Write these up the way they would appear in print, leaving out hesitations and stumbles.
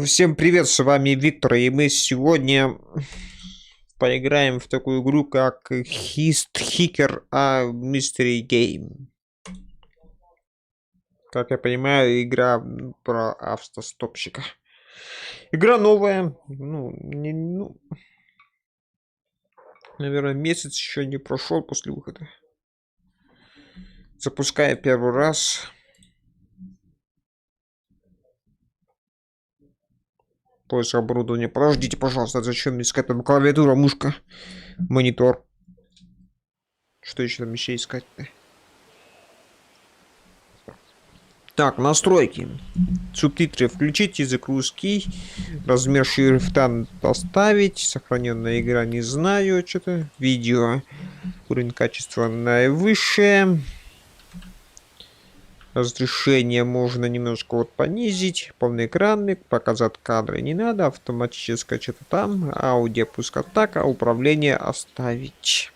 Всем привет, с вами Виктор, и мы сегодня поиграем в такую игру, как Hitchhiker Mystery Game. Как я понимаю, игра про автостопщика. Игра новая, наверное, месяц еще не прошел после выхода. Запускаю первый раз. Поиск оборудования. Подождите, пожалуйста, зачем искать там клавиатура, мышка, монитор? Что еще там еще искать-то? Так, настройки. Субтитры включить, язык русский. Размер шрифта поставить. Сохраненная игра, не знаю, что-то. Видео. Уровень качества наивысшее. Разрешение можно немножко вот понизить. Полноэкранный. Показать кадры не надо. Автоматическое что-то там. Аудио пускай так. А управление оставить.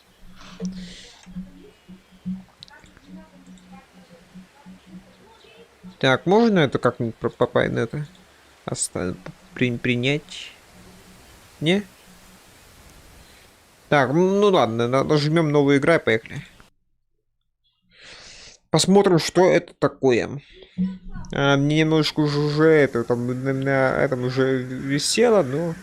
Так, можно это как-нибудь попасть на это? Принять? Не? Так, ну ладно, нажмем новую игру и поехали. Посмотрим, что это такое. Мне немножко уже это там на этом уже висело, но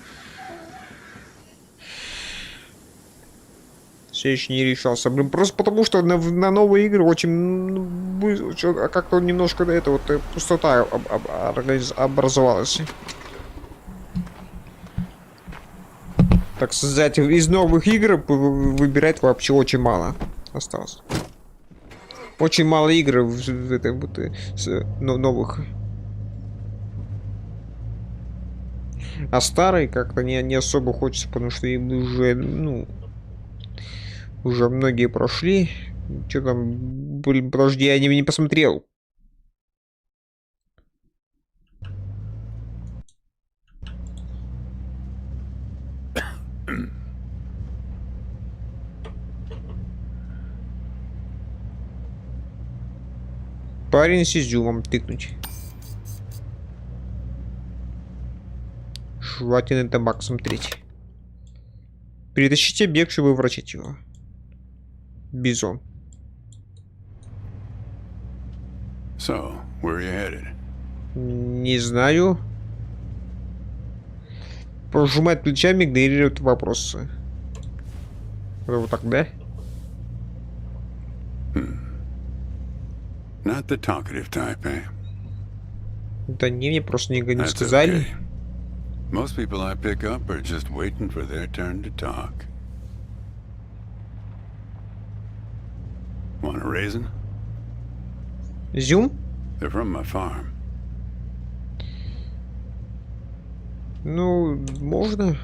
все еще не решался. Блин, просто потому что на новые игры очень как-то немножко это вот пустота образовалась. Так сказать, из новых игр выбирать вообще очень мало осталось. Очень мало игр в этой вот новых. А старые как-то не особо хочется, потому что им уже, уже многие прошли. Что там, блин, подожди, я не посмотрел. Парень с изюмом тыкнуть. Жевательный табак смотреть. Перетащите бег, чтобы врачить его. Бизон. So, where are you headed? Не знаю. Пожимать плечами, игнорирует вопросы. Вот так, да? Not the talkative type, eh? Да не, мне просто не That's сказали. okay. Most people I pick up are just waiting for their turn to talk. Want a raisin? Изюм? They're from my farm. Ну, можно.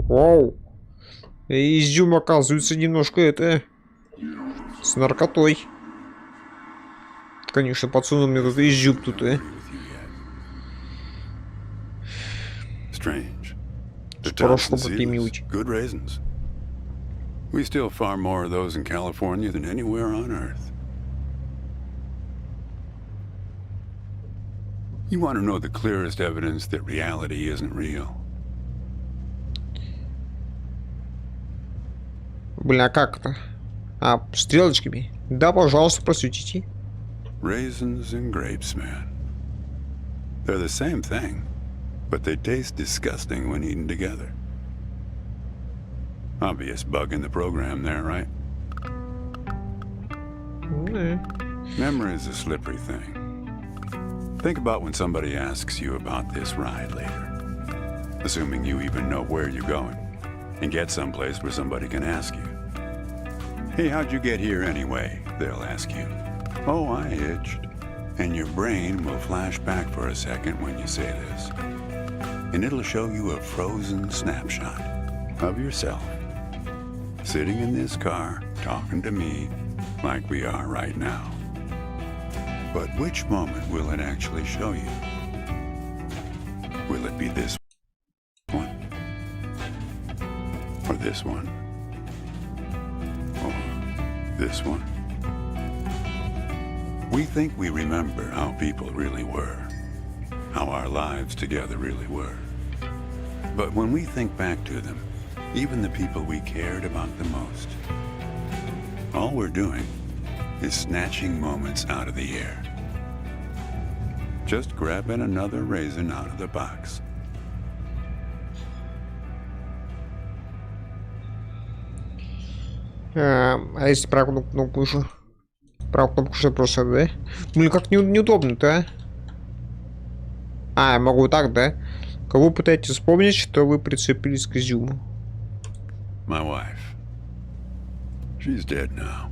Вау. Изюм, оказывается, немножко это... С наркотой. Конечно, подсунул мне тут изюм тут, Strange. The Порошку Thompson попримють. seedless, good raisins. We still farm more of those in California than anywhere on Earth. You want to know the clearest evidence that reality isn't real? Блин, а как это? А, стрелочками? Да, пожалуйста, просветите. Raisins and grapes, man. They're the same thing, but they taste disgusting when eaten together. Obvious bug in the program there, right? Memory is a slippery thing. Think about when somebody asks you about this ride later, assuming you even know where you're going, and get someplace where somebody can ask you. Hey, how'd you get here anyway? They'll ask you. Oh, I hitched. And your brain will flash back for a second when you say this. And it'll show you a frozen snapshot of yourself, sitting in this car, talking to me like we are right now. But which moment will it actually show you? Will it be this one? Or this one? Or this one? We think we remember how people really were, how our lives together really were. But when we think back to them, even the people we cared about the most, all we're doing is snatching moments out of the air. Just grabbing another raisin out of the box. А если правую кнопку уже? Правую кнопку уже просто, да? Блин, как неудобно-то, а? А, я могу так, да? Кого пытаетесь вспомнить, что вы прицепились к изюму? My wife. She's dead now.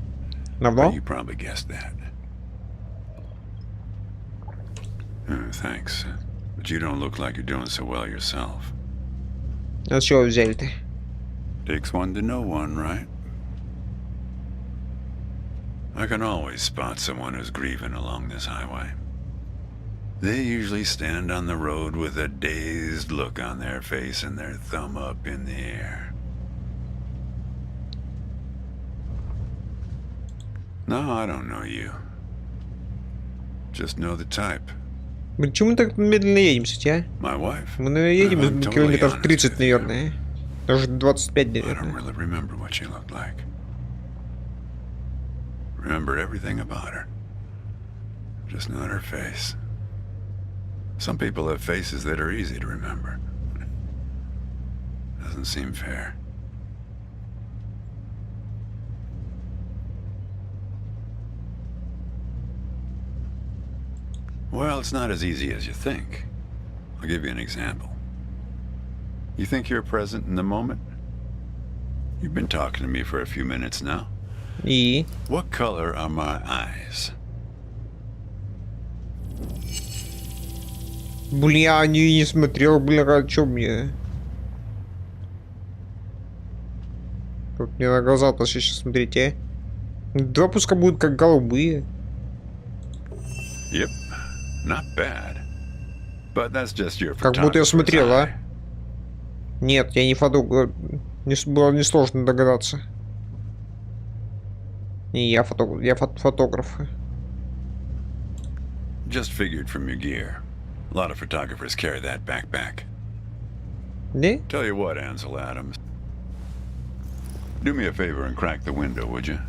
Давно? You probably guessed that. Thanks. But you don't look like you're doing so well yourself. А с чего взяли-то? Takes one to know one, right? I can always spot someone who's grieving along this highway. They usually stand on the road with a dazed look on their face and their thumb up in the air. No, I don't know you. Just know the type. Почему мы так медленно едем, кстати, а? My wife? Мы, наверное, едем I'm totally километров honest 30, with you. наверное. Даже 25, I don't наверное. really remember what she looked like. Remember everything about her. Just not her face. Some people have faces that are easy to remember. Doesn't seem fair. Well, it's not as easy as you think. I'll give you an example. You think you're present in the moment? You've been talking to me for a few minutes now. И? What color are my eyes? Блин, я не смотрел, блин, а чё мне? Тут мне на глаза-то сейчас смотрите, а? Да, пускай будут как голубые. Yep, not bad. But that's just your Как будто я photographer's смотрел, а? eye. Нет, я не фотограф. Было несложно догадаться. Не, я фотограф. Just figured from your gear. A lot of photographers carry that backpack. Не? Tell you what, Ansel Adams. Do me a favor and crack the window, would you?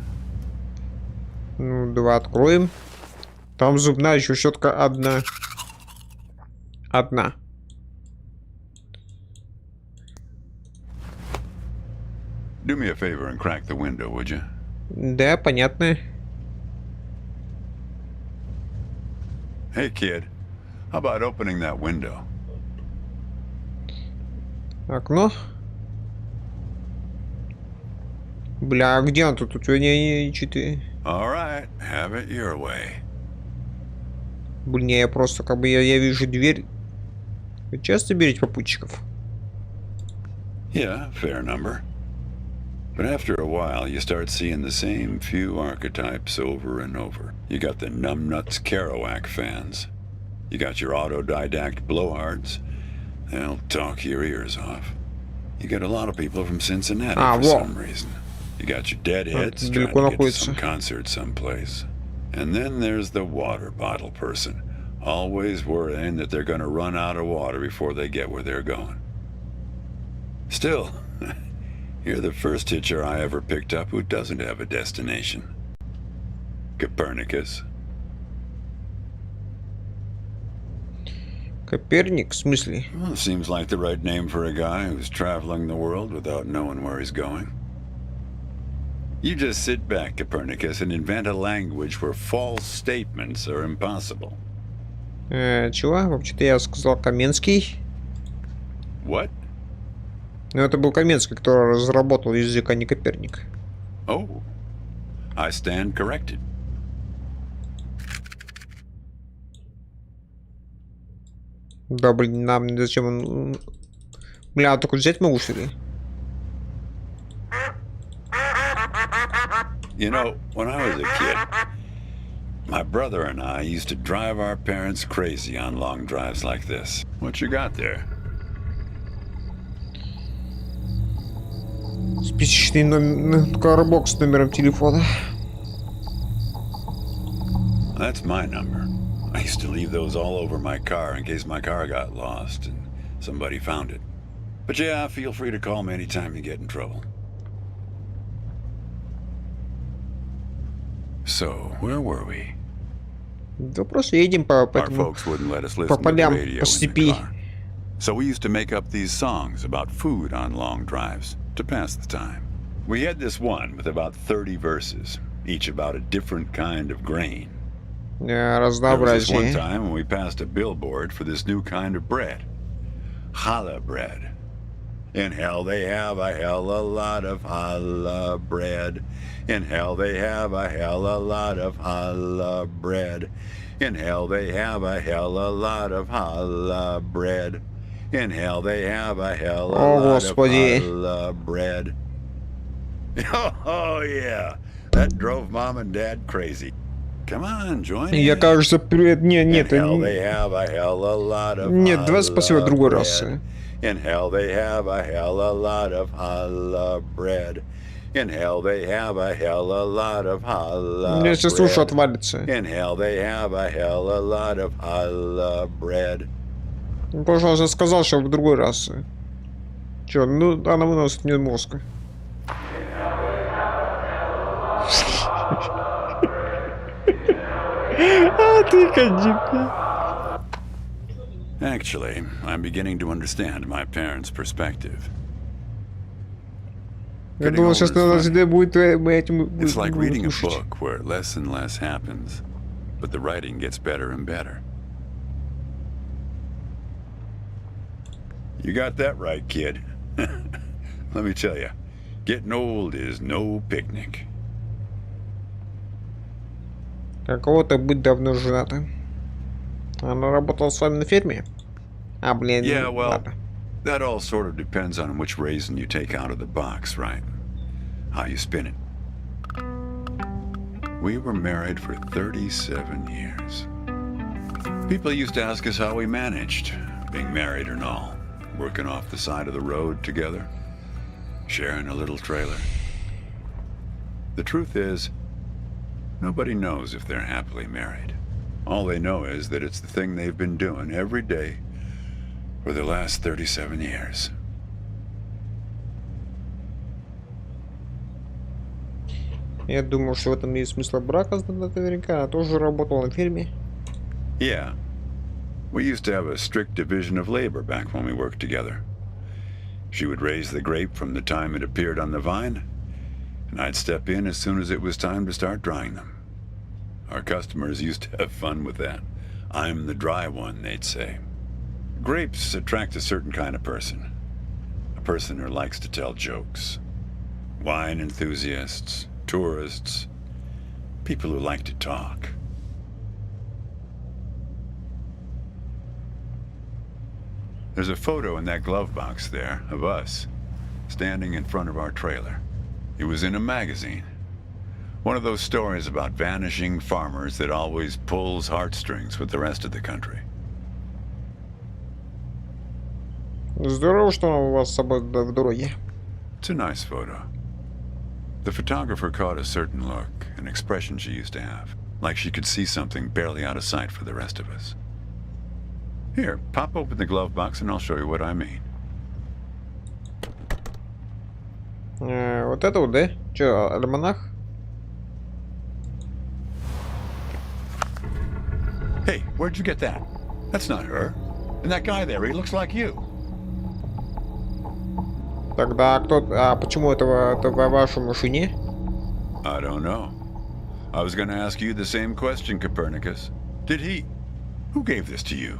Ну, давай откроем. Там зубная еще щетка одна. Одна. Do me a favor and crack the window, would you? Да, понятно. Hey, kid. How about opening that window? Окно. Бля, а где он тут? Тут не читы. All right, have it your way. Блин, я просто как бы я вижу дверь. Вы часто берете попутчиков? Yeah, fair number. But after a while, you start seeing the same few archetypes over and over. You got the numbnuts Kerouac fans. You got your autodidact blowhards. They'll talk your ears off. You get a lot of people from Cincinnati for some reason. You got your deadheads trying to get to some concert someplace. And then there's the water bottle person always worrying that they're gonna run out of water before they get where they're going. Still, you're the first hitcher I ever picked up who doesn't have a destination. Copernicus. Коперник, в смысле? Well, seems like the right name for a guy who's traveling the world without knowing where he's going. You just sit back, Copernicus, and invent a language where false statements are impossible. Чего? Вообще-то я сказал Каменский. What? Но это был Каменский, который разработал язык, а не Коперник. Oh, I stand corrected. Да, блин, нам зачем он... Бля, только взять могу, что ли? You know, when I was a kid, my brother and I used to drive our parents crazy on long drives like this. What you got there? Спичечный номер... Карбокс с номером телефона. That's my number. I used to leave those all over my car in case my car got lost and somebody found it. But yeah, feel free to call me anytime you get in trouble. So, where were we? Да просто едем по Our folks wouldn't let us listen to the полям, radio по in the степи. car. So we used to make up these songs about food on long drives to pass the time. We had this one with about 30 verses, each about a different kind of grain. There was this one Разнообразие. time when we passed a billboard for this new kind of bread. Challah bread. In hell they have a hell a lot of challah bread. In hell they have a hell a lot of challah bread. In hell they have a hell a lot of challah bread. In hell they have a hell a lot of challah bread. Oh yeah, that drove mom and dad crazy. Come on, join Я, in. кажется, нет, нет, In hell they have a hell a lot of нет, давай спасибо challah другой раз. bread. In hell they have a hell a lot of challah bread. In hell they have a hell a lot of challah Я сейчас слушаю, bread. отвалится. In hell they have a hell a lot of challah bread. Пожалуйста, сказал, что в другой раз. Чё, ну, она выносит мне мозг. А ты, конечно. Actually, I'm beginning to understand my parents' perspective. Я думал, сейчас надо будет этим... It's like reading a book where less and less happens, but the writing gets better and better. You got that right, kid. Let me tell you, getting old is no picnic. Какого-то быть давно женатым. Она работала с вами на ферме? А, блин, Yeah, well, ладно. that all sort of depends on which raisin you take out of the box, right? How you spin it. We were married for 37 years. People used to ask us how we managed, being married and all, working off the side of the road together, sharing a little trailer. The truth is, nobody knows if they're happily married. All they know is that it's the thing they've been doing every day for the last 37 years. Я думаю, что в этом есть смысл брака, наверняка. Она тоже работала на ферме. Yeah. We used to have a strict division of labor back when we worked together. She would raise the grape from the time it appeared on the vine, and I'd step in as soon as it was time to start drying them. Our customers used to have fun with that. I'm the dry one, they'd say. Grapes attract a certain kind of person. A person who likes to tell jokes. Wine enthusiasts, tourists, people who like to talk. There's a photo in that glove box there of us, standing in front of our trailer. It was in a magazine. One of those stories about vanishing farmers that always pulls heartstrings with the rest of the country. Здорово, что она у вас с собой в дороге. It's a nice photo. The photographer caught a certain look, an expression she used to have, like she could see something barely out of sight for the rest of us. Here, pop open the glove box and I'll show you what I mean. Вот это вот, да? Чё, альманах? Hey, where'd you get that? That's not her. And that guy there, he looks like you. Тогда кто... А почему это в вашей машине? I don't know. I was gonna ask you the same question, Copernicus. Did he... Who gave this to you?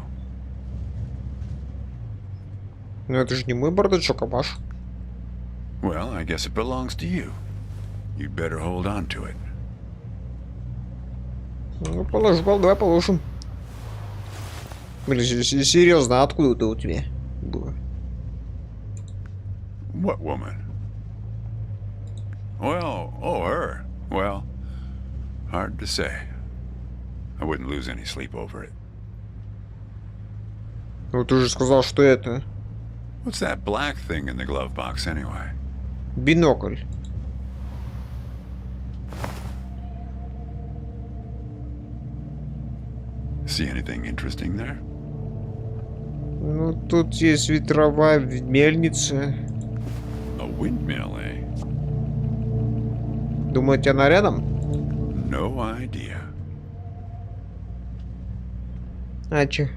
Ну это же не мой бардачок, а ваш. Well, I guess it belongs to you. You'd better hold on to it. Ну, положу, давай положим. Блин, серьезно, откуда это у тебя было? What woman? Well, oh, her. Well, hard to say. I wouldn't lose any sleep over it. Ну ты же сказал, что это What's that black thing in the glove box anyway? бинокль. See anything interesting there? Ну тут есть ветровая мельница. A windmill, eh? Думаете, она рядом? No idea. А че?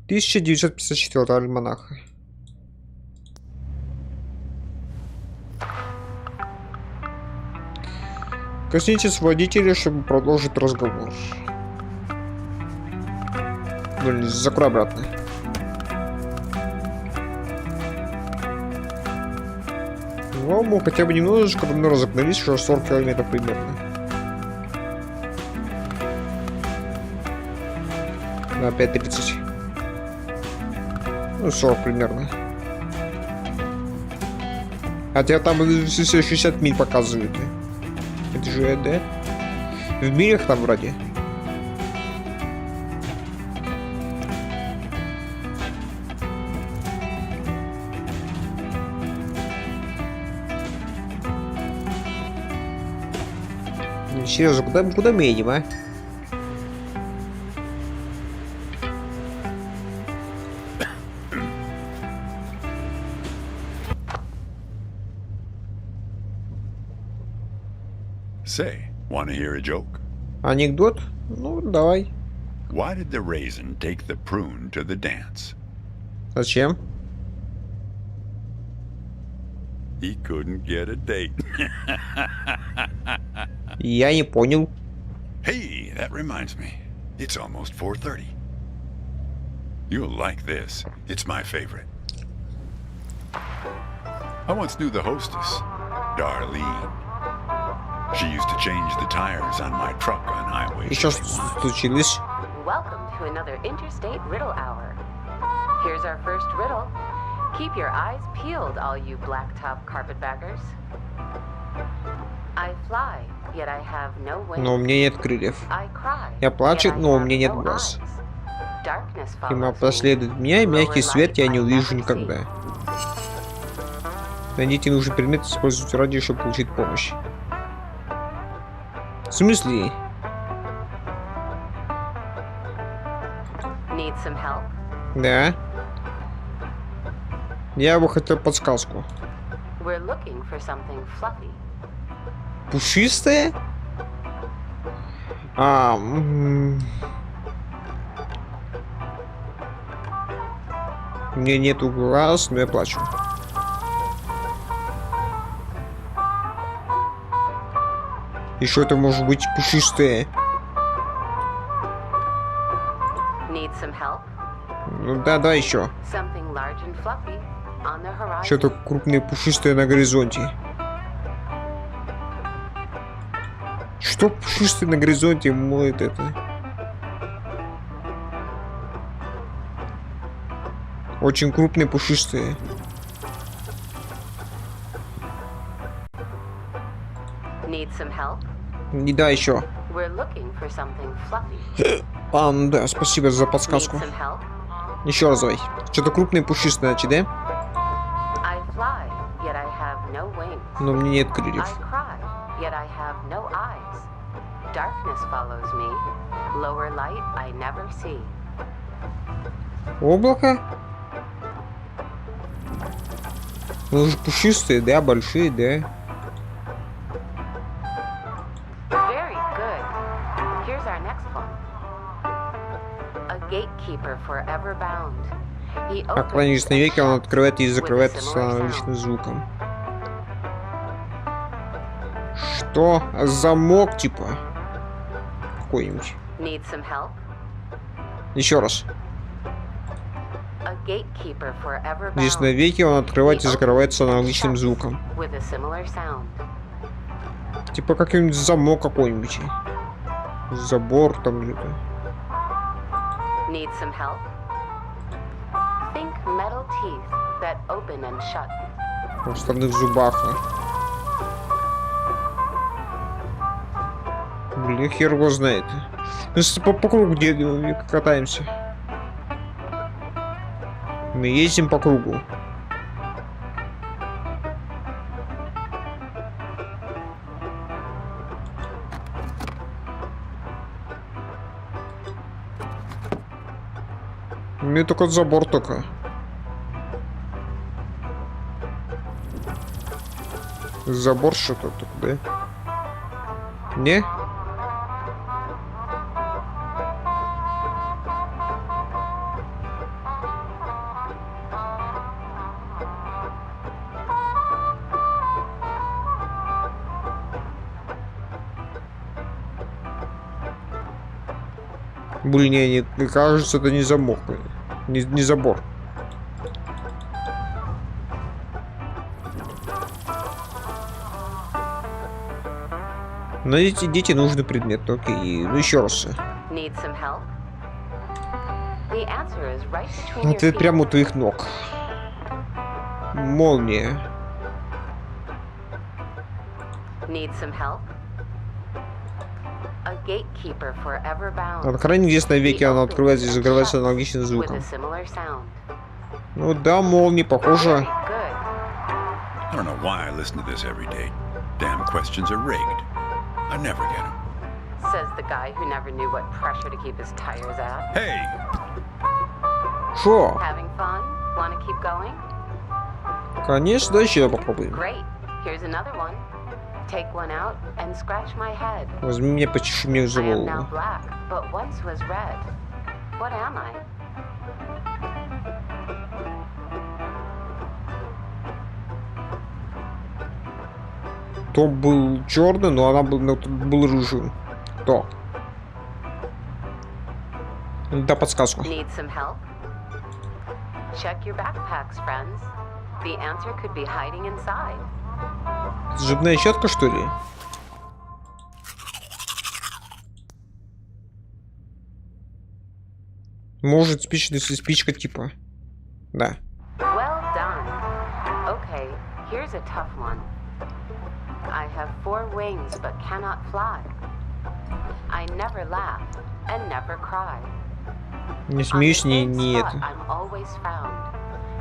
1954 альманаха. Коснитесь водителя, чтобы продолжить разговор. Блин, закрой обратно. Ну, мы хотя бы немножечко разогнались, уже 40 километров примерно. На 5:30. Ну, 40 примерно. Хотя там все 60 миль показывают. Это же, да? В милях там вроде. Серьезно, куда мы едем, а? Say, wanna hear a joke? Анекдот? Ну, давай. Why did the raisin take the prune to the dance? Зачем? He couldn't get a date. Я не понял. Hey, that reminds me. It's almost 4:30. You'll like this. It's my favorite. I once knew the hostess, Darlene. She used to change the tires on my truck on Highway И что 71. случилось? Welcome to another Interstate Riddle Hour. Here's our first riddle. Keep your eyes peeled, all you blacktop carpetbaggers. I fly, yet I have no wings. Но у меня нет крыльев. I cry, Я плачу, yet I но у have меня нет no глаз. eyes. Darkness Тьма follows me. последует меня, и мягкий Lower свет я light не I увижу never никогда. see. Найдите нужный предмет, используйте радио, чтобы получить помощь. В смысле? Need some help? Да. Я бы хотел подсказку. We're looking for something fluffy. Пушистая? А, у меня нету глаз, но я плачу. Еще это может быть пушистое. Need some help? Ну да, еще. Something large and fluffy on the horizon. Что-то крупное пушистое на горизонте. Что пушистое на горизонте моет это? Очень крупные пушистые. Need some help? И да, еще. We're looking for something fluffy. А, ну да, спасибо за Need подсказку. some help? Еще раз давай. Что-то крупное пушистое, значит, да? I fly, yet I have no wings. Но у меня нет крыльев. I cry, yet I have no eyes. Darkness follows me. Lower light I never see. Облако? Ну же пушистые, да, большие, да. Very good. Here's our next one. A gatekeeper forever bound. He Как хранишь на веке, он открывает и закрывает с with a similar аналогичным sound. звуком. Что? Замок, типа? Какой-нибудь. Need some help? Еще раз. A gatekeeper forever Здесь bound. на веке он открывает и He закрывается с opens and аналогичным shuts звуком. with a similar sound. Типа какой-нибудь замок какой-нибудь. Забор там где-то. Need some help? Think metal teeth that open and shut. В остальных зубах. Блин, хер его знает. Мы по кругу где катаемся. Мы ездим по кругу. Мне только забор только. Забор что-то тут, да? Не? Блин, не, кажется, это не замок. Не забор. Найдите дети нужный предмет. Окей. Ну еще раз. Need some help? The answer is right between your Ответ feet. прямо у твоих ног. Молния. Need some help? A gatekeeper forever bound. Охранник здесь на веке, He она opens открывается и and закрывается shuts аналогичным with звуком. a similar sound. Ну да, молния, похоже. Very good. I don't know why I listen to this every day. Damn questions are rigged. I never get them. Says the guy who never knew what pressure to keep his tires at. Hey! Шо? Having fun? Want to keep going? Конечно, еще попробуем. Great. Here's another one. Take one out and scratch my head. Возьми меня, почеши мне за I am now голову. black, but once was red. What am I? Том был черный, но она был рыжим. Кто? Да, подсказку. Need some help? Check your backpacks, friends. The answer could be hiding inside. Зубная щетка, что ли? Может, спичка типа. Да. Well done. Okay, here's a tough one. I have 4 wings but cannot fly. I never laugh and never cry. Не On the смеюсь, не same spot это. I'm always found,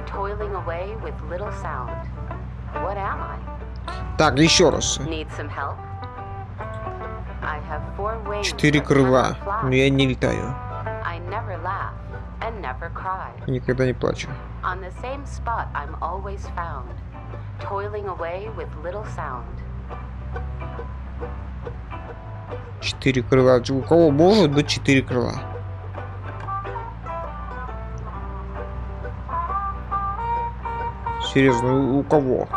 toiling away with little sound. What am I? Так, еще раз. Need some help? I have 4 wings 4 but крыла, cannot но fly. я не летаю. I never laugh and never cry. Никогда не плачу. On the same spot I'm always found, toiling away with little sound. 4 крыла. У кого может быть 4 крыла? Серьезно, у кого?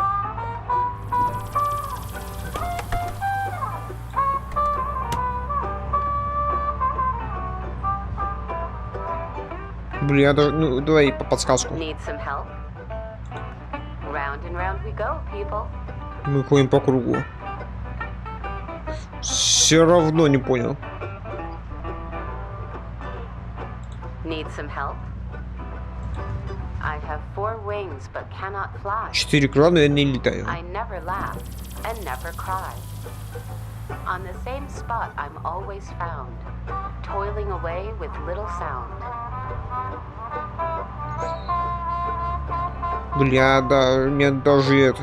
Блин, я даже... Ну, давай по подсказку. Need some help? Round and round we go, people. Мы ходим по кругу. Все равно не понял. Need some help? I have 4 wings but cannot fly. 4 крыла, но я не летаю. I never laugh and never cry. On the same spot I'm always found, toiling away with little sound. Бля, да, мне даже это...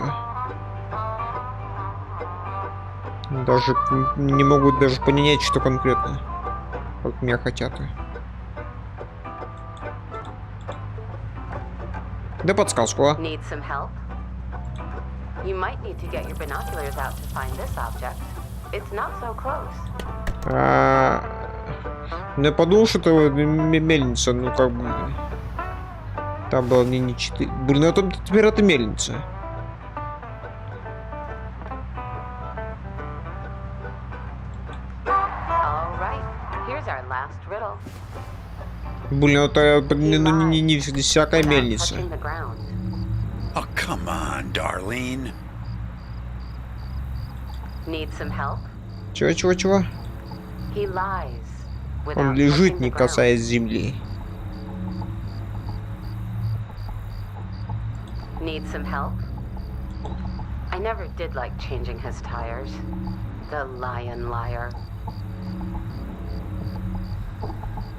Даже не могут даже понять, что конкретно. Как меня хотят. Да подсказку, а? Need some help? You might need to get your binoculars out to find this object. It's not so close. Ну, я подумал, что это мельница, ну как бы. Там было не 4. Блин, это теперь это мельница. All right, here's our last riddle. Блин, это не всякая Without мельница. touching the ground. Oh, come on, Darlene. Need some help? Чего? He lies. Он Without лежит, touching не the ground. касаясь земли. Need some help? I never did like changing his tires. The lion liar.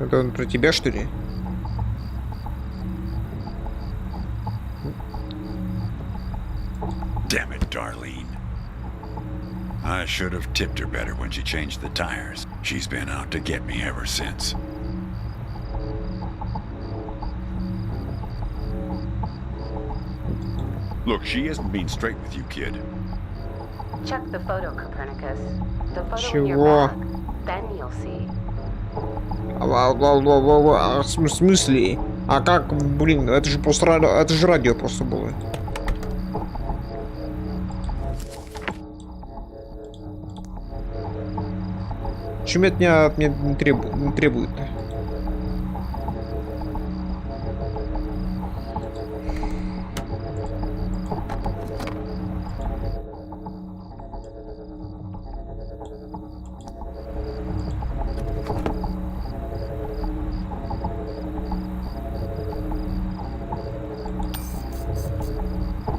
Это он про тебя, что ли? Damn it, Darlene. I should have tipped her better when she changed the tires. She's been out to get me ever since. Look, she isn't being straight with you, kid. Check the photo, Copernicus. The photo in your Чего? bag. Then you'll see. В смысле? А как, блин, это же просто это же радио просто было. Чем это от меня не требует?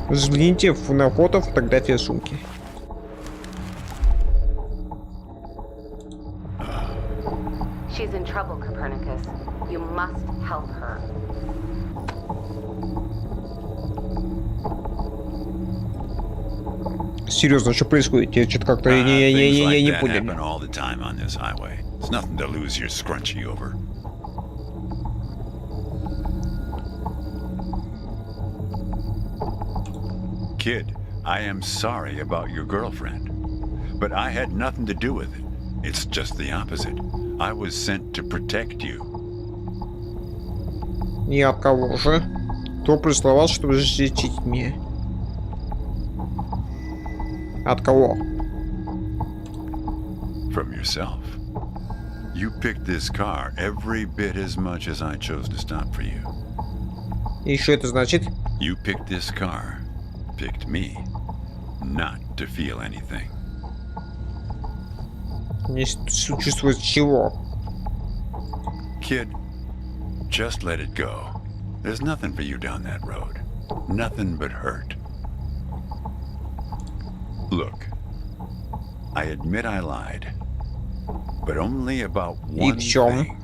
Взгляните на фото, фотография сумки. She's in trouble, Copernicus. You must help her. Серьезно, что происходит? Я что-то как-то я не That понял. happen all the time on this highway. It's nothing to lose your scrunchie over. Kid, I am sorry about your girlfriend, but I had nothing to do with it. It's just the opposite. I was sent to protect you. И от кого же? Кто прислал вас, чтобы защитить меня? От кого? From yourself. You picked this car every bit as much as I chose to stop for you. И что это значит? You picked this car, picked me, not to feel anything. Не чувствует чего? Kid, just let it go. There's nothing for you down that road. Nothing but hurt. Look, I admit I lied, but only about one thing.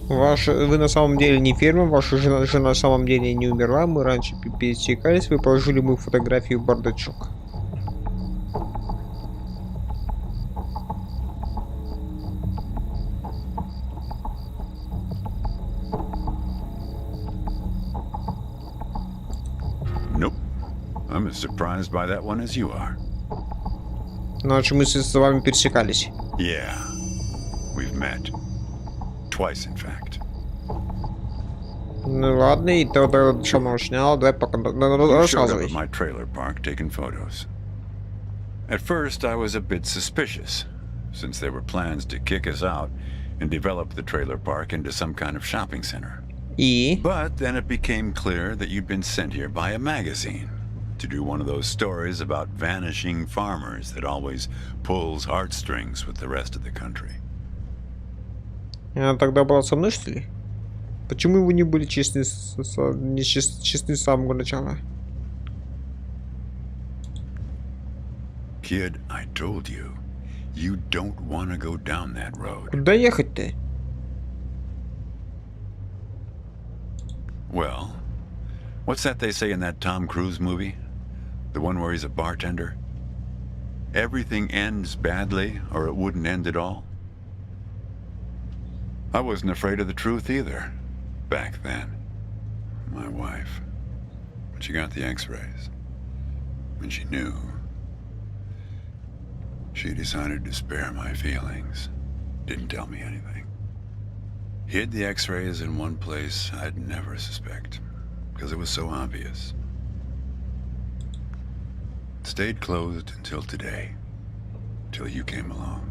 Вы на самом деле не фермер, ваша жена на самом деле не умерла, мы раньше пересекались, вы положили мою фотографию в бардачок. Nope. I'm as surprised by that one as you are. Значит, мы с вами пересекались. Yeah, we've met. Twice, in fact. Ну ладно, и ты вот что нам снял, давай пока You showed up рассказывай. at my trailer park taking photos. At first, I was a bit suspicious, since there were plans to kick us out and develop the trailer park into some kind of shopping center. И? But then it became clear that you'd been sent here by a magazine to do one of those stories about vanishing farmers that always pulls heartstrings with the rest of the country. Она тогда была со мной, что ли? Почему вы не были честны честны с самого начала? Kid, I told you, you don't want to go down that road. Куда ехать-то? Well, what's that they say in that Tom Cruise movie? The one where he's a bartender? Everything ends badly, or it wouldn't end at all. I wasn't afraid of the truth either, back then. My wife, when she got the x-rays, when she knew, she decided to spare my feelings. Didn't tell me anything. Hid the x-rays in one place I'd never suspect, because it was so obvious. Stayed closed until today, till you came along.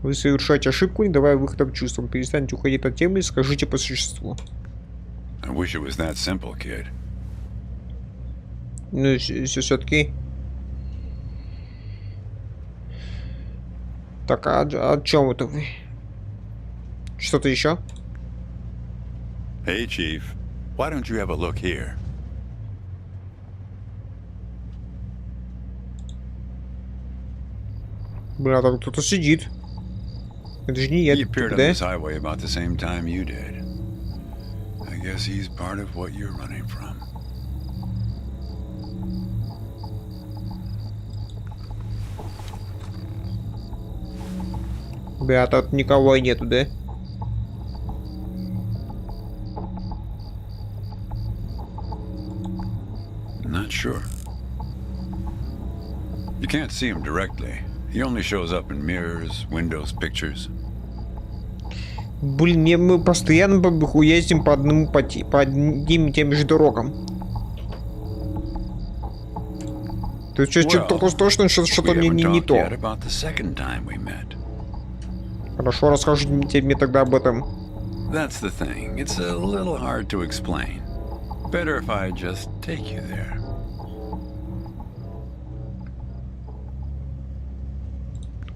Вы совершаете ошибку, не давая выхода чувствам. Перестаньте уходить от темы и скажите по существу. I wish it was that simple, kid. Ну, все-таки. Так, а о чем это вы? Что-то еще? Hey, Chief. Why don't you have a look here? Бля, там кто-то сидит. Это же не я, He appeared on да? this highway about the same time you did. I guess he's part of what you're running from. Бля, тут никого и нету, да? Not sure. You can't see him directly. He only shows up in mirrors, windows, pictures. Блин, мы постоянно ездим по одним и тем же дорогам. Ты что-то точно что-то не то. Хорошо, расскажи мне тогда об этом. That's the thing. It's a little hard to explain. Better if I just take you there.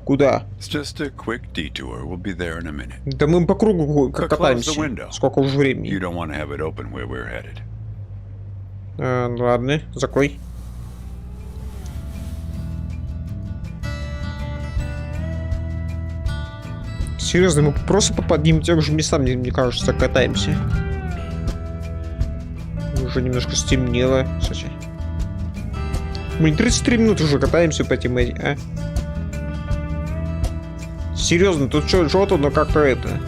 Куда? It's just a quick detour. We'll be there in a minute. Да мы по кругу But close the катаемся. window. Сколько уже You времени? don't want to have it open where we're headed. Ладно, закрой. Серьезно, мы просто по одним и тем же местам, мне кажется, катаемся. Уже немножко стемнело, кстати. Блин, 33 минуты уже катаемся по этим, а? Серьезно, тут что-то, но как-то это...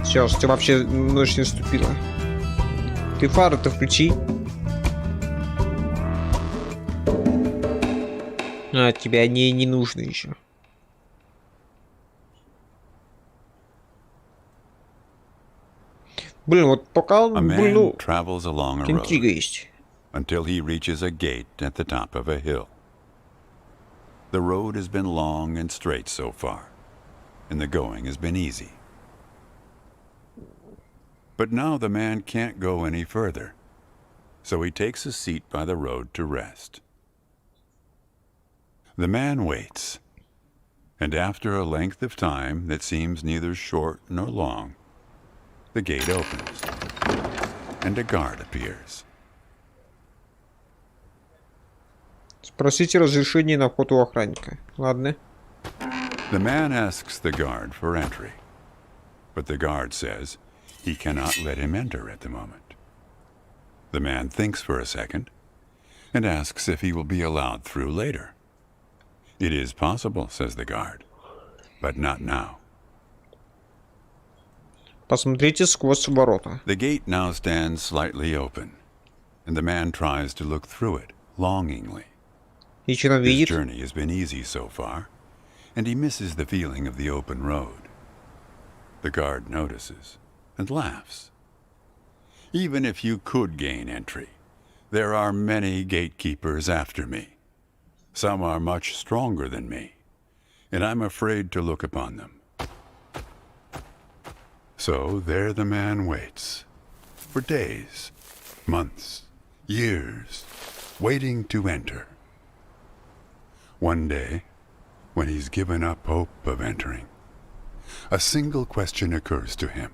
Сейчас, ты вообще ночь не наступила. Ты фары-то включи. А, тебя не нужно еще. Блин, вот пока, A блин, man ну, travels along a интрига road есть. until he reaches a gate at the top of a hill. The road has been long and straight so far, and the going has been easy. But now the man can't go any further, so he takes a seat by the road to rest. The man waits, and after a length of time that seems neither short nor long, the gate opens, and a guard appears. Спросите разрешение на вход у охранника. Ладно. The man asks the guard for entry, but the guard says he cannot let him enter at the moment. The man thinks for a second and asks if he will be allowed through later. It is possible, says the guard, but not now. Посмотрите сквозь ворота. The gate now stands slightly open, and the man tries to look through it longingly. И что он His видит? journey has been easy so far, and he misses the feeling of the open road. The guard notices and laughs. Even if you could gain entry, there are many gatekeepers after me. Some are much stronger than me, and I'm afraid to look upon them. So there the man waits, for days, months, years, waiting to enter. One day, when he's given up hope of entering, a single question occurs to him,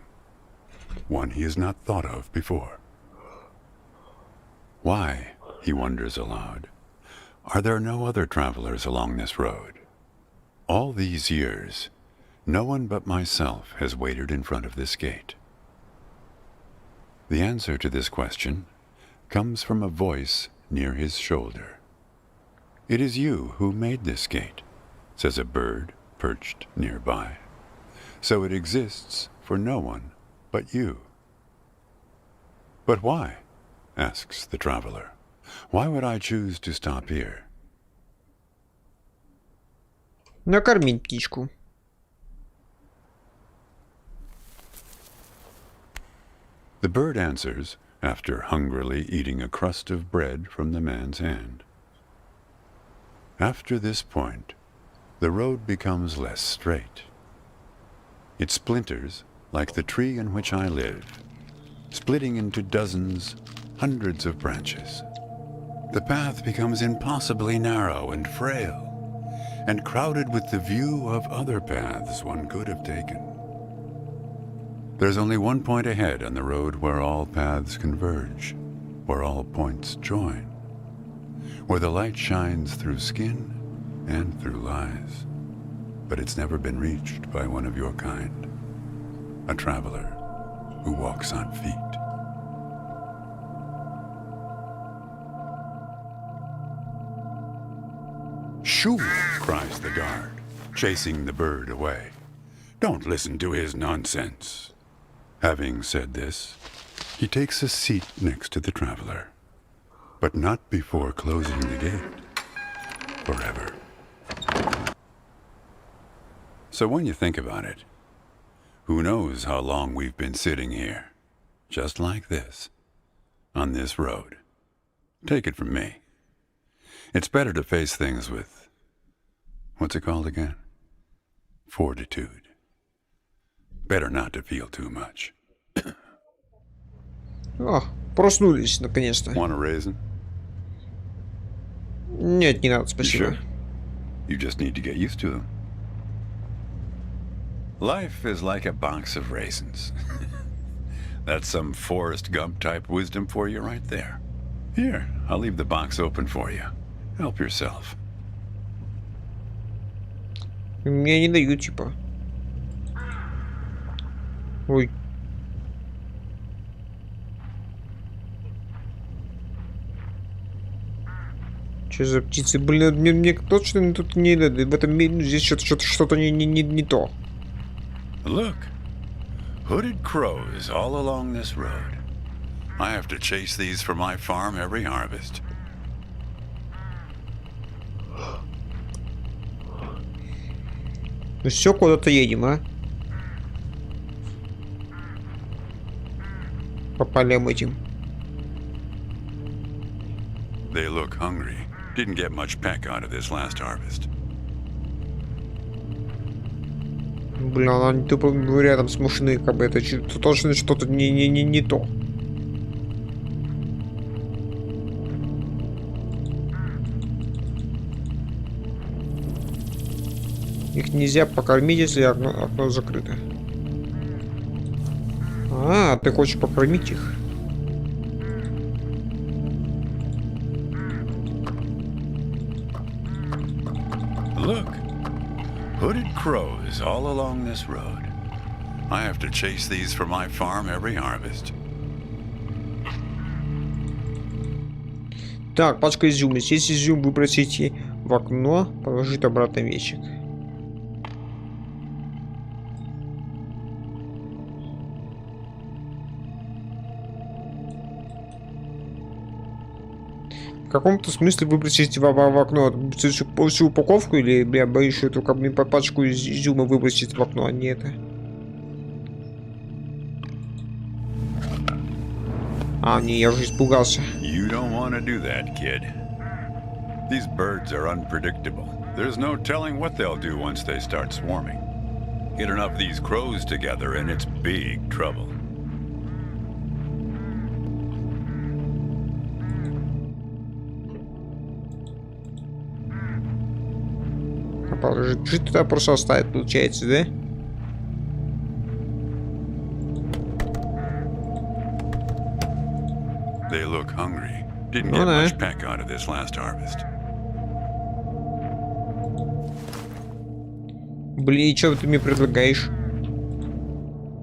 one he has not thought of before. Why he wonders aloud. Are there no other travelers along this road? All these years, no one but myself has waited in front of this gate. The answer to this question comes from a voice near his shoulder. It is you who made this gate, says a bird perched nearby. So it exists for no one but you. But why? Asks the traveler. Why would I choose to stop here? Накормить птичку. The bird answers after hungrily eating a crust of bread from the man's hand. After this point, the road becomes less straight. It splinters like the tree in which I live, splitting into dozens, hundreds of branches. The path becomes impossibly narrow and frail, and crowded with the view of other paths one could have taken. There's only one point ahead on the road where all paths converge, where all points join, where the light shines through skin and through lies. But it's never been reached by one of your kind, a traveler who walks on feet. Shoo! Cries the guard, chasing the bird away. Don't listen to his nonsense. Having said this, he takes a seat next to the traveler, but not before closing the gate forever. So when you think about it, who knows how long we've been sitting here, just like this, on this road. Take it from me. It's better to face things with, what's it called again? Fortitude. Better not to feel too much. О, проснулись, наконец-то. Want a raisin? Нет, не надо, You спасибо. sure? You just need to get used to them. Life is like a box of raisins. That's some Forrest Gump type wisdom for you right there. Here, I'll leave the box open for you. Help yourself. Мне не дают, типа. Ой. Что за птицы? Блин, мне точно тут не... В этом мире здесь что-то не то. Look, hooded crows all along this road. I have to chase these for my farm every harvest. Ну все, куда-то едем, а? По полям этим. They look hungry. Didn't get much peck out of this last harvest. Блин, они тупо рядом смешные, как бы это точно что-то не то. Их нельзя покормить, если окно закрыто. А, ты хочешь покормить их? Look, hooded crows all along this road. I have to chase these for my farm every harvest. Так, пачка изюма. Здесь изюм выбросите в окно, положить обратно в ящик. В каком-то смысле выбросить в окно всю упаковку, или я боюсь, что эту пачку изюма выбросить в окно, а не это. А, не, я уже испугался. You don't want to do that, kid. These birds are unpredictable. There's no telling what they'll do once they start swarming. Get enough of these crows together and it's big trouble. Жить туда просто оставить, получается, да? They look hungry. Didn't Ну get да. much peck out of this last harvest. Блин, и что ты мне предлагаешь?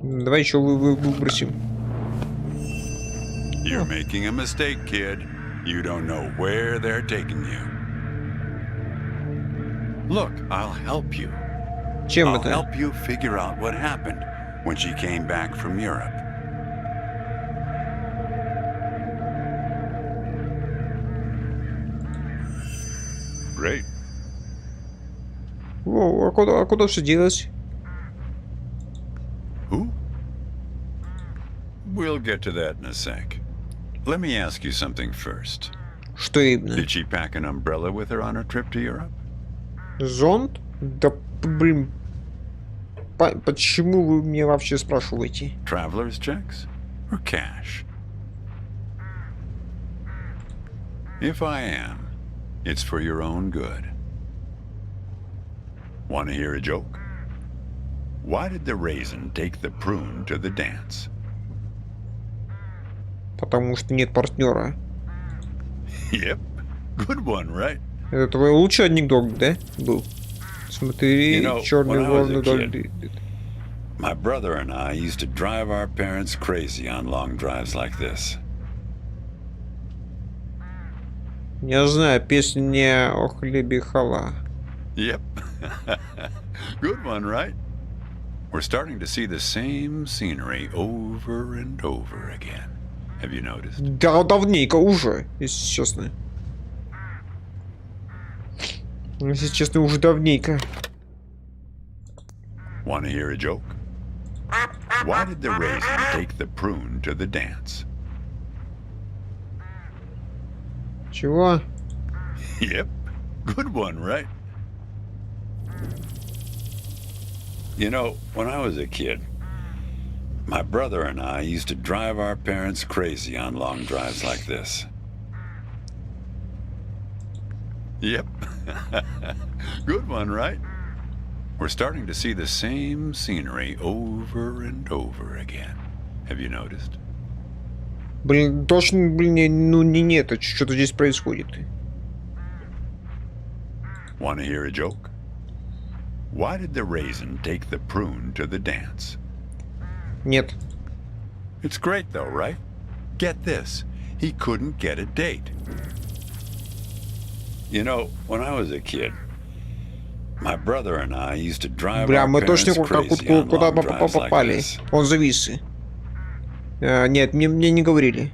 Давай еще выбросим. You're making a mistake, kid. You don't know where they're taking you. Look, I'll help you. Чем I'll это? help you figure out what happened when she came back from Europe. Great. О, а куда все делать? Who? We'll get to that in a sec. Let me ask you something first. Что именно? Did she pack an umbrella with her on her trip to Europe? Зонт? Да, блин. Почему вы меня вообще спрашиваете? Traveler's checks or cash? If I am, it's for your own good. Want to hear a joke? Why did the raisin take the prune to the dance? Потому что нет партнера. Yep, good one, right? Это твой лучший анекдот, да? Был. Смотри, You know, черный when I was ворон a вдоль. kid, my brother and I used to drive our parents crazy on long drives like this. Не знаю, песня о хлебе хала. Yep. Good one, right? We're starting to see the same scenery over and over again. Have you noticed? Да, давненько уже, если честно. Если честно, уже давненько. Want to hear a joke? Why did the raisin take the prune to the dance? Чего? Yep. Good one, right? You know, when I was a kid, my brother and I used to drive our parents crazy on long drives like this. Yep. Good one, right? We're starting to see the same scenery over and over again. Have you noticed? Блин, точно, блин, ну нет, что-то здесь происходит. Want to hear a joke? Why did the raisin take the prune to the dance? Нет. It's great though, right? Get this. He couldn't get a date. You know, when I was a kid, my brother and I used to drive Бля, our мы точно parents crazy on куда long drives like попали. this. Он завис. Нет, мне не говорили.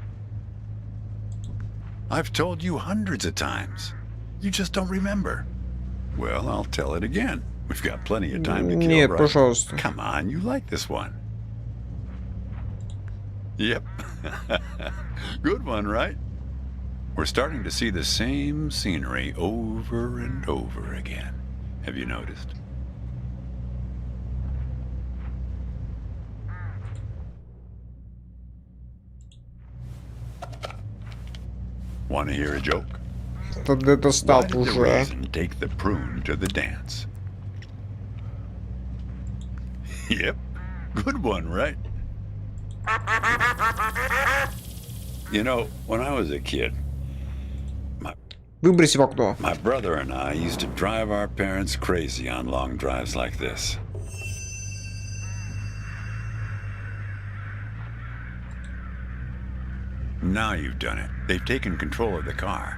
I've told you hundreds of times. You just don't remember. Well, I'll tell it again. We've got plenty of time to kill, Нет, right? пожалуйста. Come on, you like this one. Yep. Good one, right? We're starting to see the same scenery over and over again. Have you noticed? Want to hear a joke? Это достал Why did the уже. raisin take the prune to the dance? Yep. Good one, right? You know, when I was a kid, Выброси в окно. my brother and I used to drive our parents crazy on long drives like this. Now you've done it. They've taken control of the car.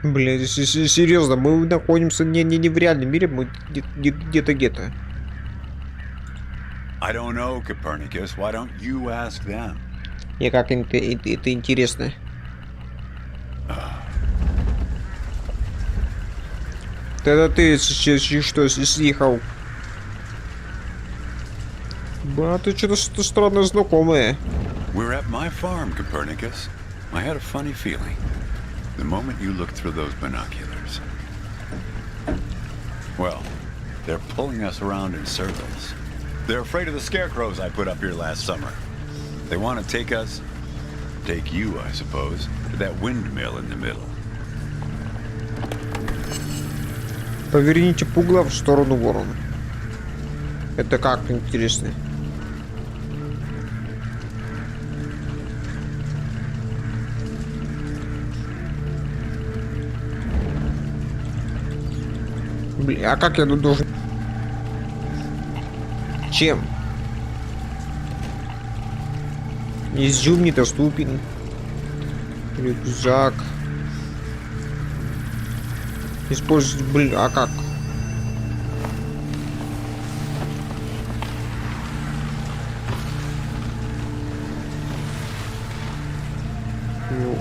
Блин, серьезно, мы находимся не в реальном мире, мы где-то. I don't know, Copernicus. Why don't you ask them? И как это интересно. Тогда ты что, съехал? Ба, ты что-то странно знакомое. We're at my farm, Copernicus. I had a funny feeling. The moment you looked through those binoculars. Well, they're pulling us around in circles. They're afraid of the scarecrows I put up here last summer. They want to take you, I suppose, to that windmill in the middle. Поверните пугало в сторону ворона. Это как интересно. Блин, а как я тут должен? Чем? Изюм недоступен. Рюкзак. Использовать, блин, а как? Ну,